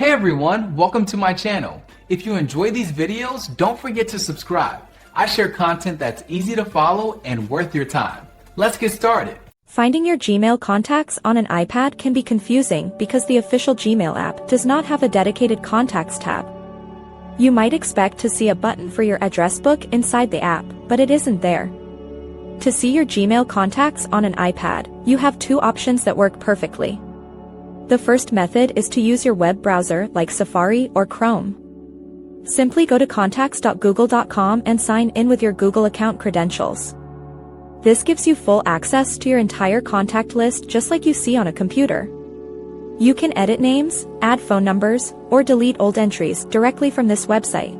Hey everyone, welcome to my channel. If you enjoy these videos, don't forget to subscribe. I share content that's easy to follow and worth your time. Let's get started. Finding your Gmail contacts on an iPad can be confusing because the official Gmail app does not have a dedicated Contacts tab. You might expect to see a button for your address book inside the app, but it isn't there. To see your Gmail contacts on an iPad, you have two options that work perfectly. The first method is to use your web browser like Safari or Chrome. Simply go to contacts.google.com and sign in with your Google account credentials. This gives you full access to your entire contact list just like you see on a computer. You can edit names, add phone numbers, or delete old entries directly from this website.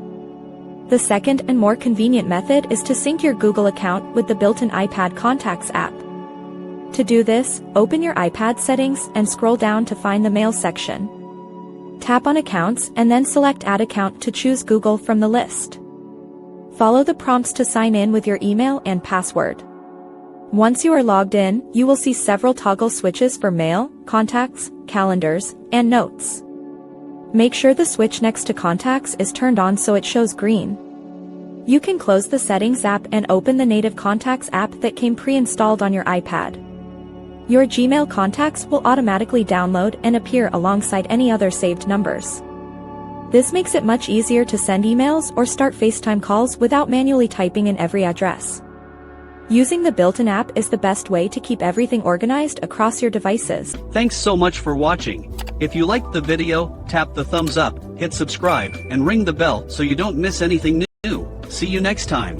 The second and more convenient method is to sync your Google account with the built-in iPad Contacts app. To do this, open your iPad settings and scroll down to find the Mail section. Tap on Accounts and then select Add Account to choose Google from the list. Follow the prompts to sign in with your email and password. Once you are logged in, you will see several toggle switches for Mail, Contacts, Calendars, and Notes. Make sure the switch next to Contacts is turned on so it shows green. You can close the Settings app and open the native Contacts app that came pre-installed on your iPad. Your Gmail contacts will automatically download and appear alongside any other saved numbers. This makes it much easier to send emails or start FaceTime calls without manually typing in every address. Using the built-in app is the best way to keep everything organized across your devices. Thanks so much for watching. If you liked the video, tap the thumbs up, hit subscribe, and ring the bell so you don't miss anything new. See you next time.